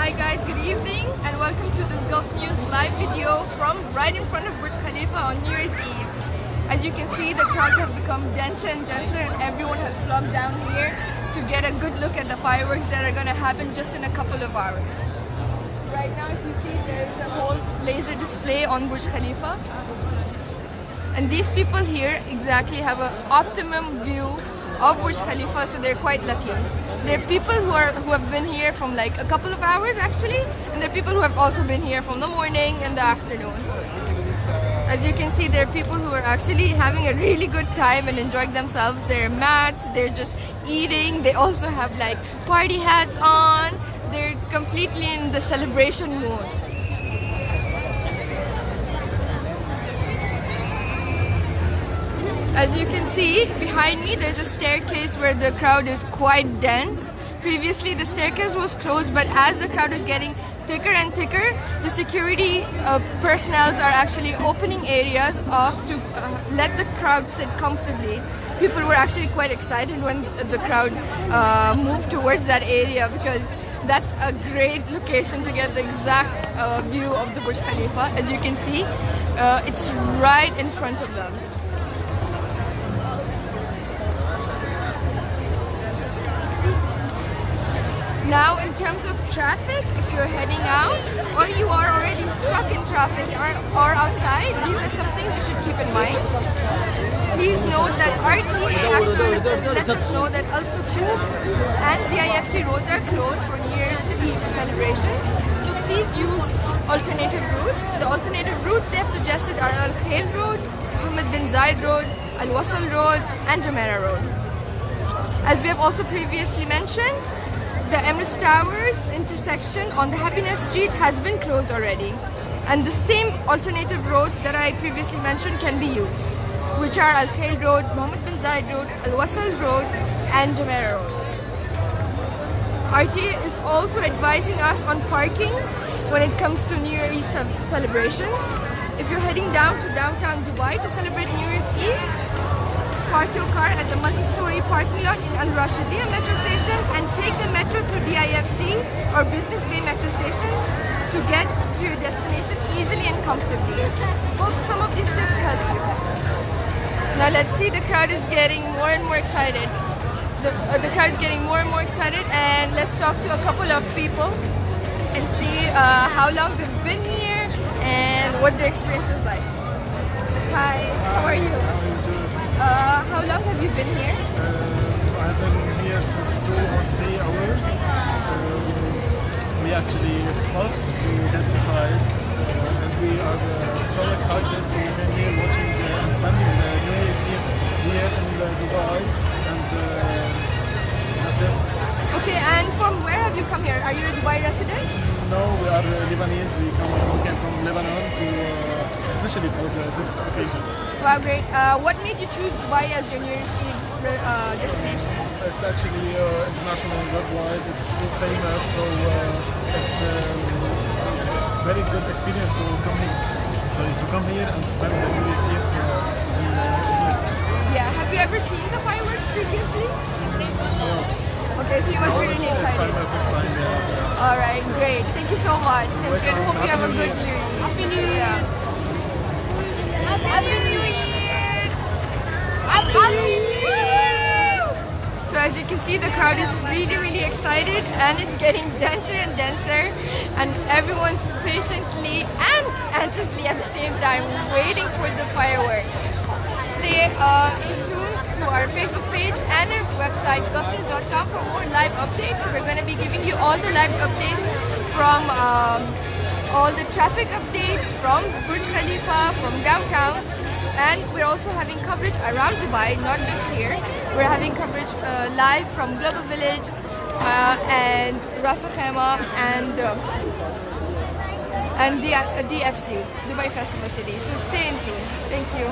Hi guys, good evening and welcome to this Gulf News live video from right in front of Burj Khalifa on New Year's Eve. As you can see, the crowds have become denser and denser and everyone has flocked down here to get a good look at the fireworks that are going to happen just in a couple of hours. Right now, if you see, there's a whole laser display on Burj Khalifa. And these people here exactly have an optimum view of Burj Khalifa, so they're quite lucky. There are people who have been here from like a couple of hours actually, and there are people who have also been here from the morning and the afternoon. As you can see, there are people who are actually having a really good time and enjoying themselves. There are mats, they're just eating, they also have like party hats on, they're completely in the celebration mood. As you can see behind me, there's a staircase where the crowd is quite dense. Previously the staircase was closed, but as the crowd is getting thicker and thicker, the security personnel are actually opening areas off to let the crowd sit comfortably. People were actually quite excited when the crowd moved towards that area, because that's a great location to get the exact view of the Burj Khalifa. As you can see, it's right in front of them. Now, in terms of traffic, if you're heading out or you are already stuck in traffic or outside, these are some things you should keep in mind. Please note that RTA actually lets us know that Al Sukuk and DIFC roads are closed for New Year's Eve celebrations. So please use alternative routes. The alternative routes they have suggested are Al Khail Road, Mohammed bin Zayed Road, Al Wasl Road and Jumeirah Road. As we have also previously mentioned, the Emirates Towers intersection on the Happiness Street has been closed already, and the same alternative roads that I previously mentioned can be used, which are Al Khail Road, Mohammed bin Zayed Road, Al Wasl Road and Jumeirah Road. RTA is also advising us on parking when it comes to New Year's Eve celebrations. If you're heading down to downtown Dubai to celebrate New Year's Eve, park your car at the multi-story parking lot in Al Rashidiyah metro station and take the metro to DIFC or Business Bay metro station to get to your destination easily and comfortably. Hope some of these tips help you. Now let's see, the crowd is getting more and more excited. The crowd is getting more and more excited, and let's talk to a couple of people and see how long they've been here and what their experience is like. Hi, how are you? How long have you been here? I've been here since 2 or 3 hours. We actually fought to get inside, and we are so excited to be here watching and spending the New Year's Eve here in Dubai, and that's it. Okay, and from where have you come here? Are you a Dubai resident? No, we are Lebanese. We came from Lebanon to especially for this occasion. Wow, great. What made you choose Dubai as your New Year's Eve destination? It's actually international and worldwide. It's too famous, so it's a very good experience to come here. So to come here and spend the New Year's Eve here. Yeah, have you ever seen the fireworks previously? Yeah. Okay, so you must be really excited. It's my first time, yeah. Alright, great. Thank you so much. Thank you, and hope you have a good New Year. Happy New Year! Happy New Year! Happy New Year! So as you can see, the crowd is really excited, and it's getting denser and denser, and everyone's patiently and anxiously at the same time waiting for the fireworks. Stay in tune to our Facebook page and our website gulfnews.com for more live updates. We're going to be giving you all the live updates from all the traffic updates from Burj Khalifa, from downtown, and we're also having coverage around Dubai, not just here. We're having coverage live from Global Village and Ras Al Khaimah and DFC, Dubai Festival City. So stay in tune. Thank you.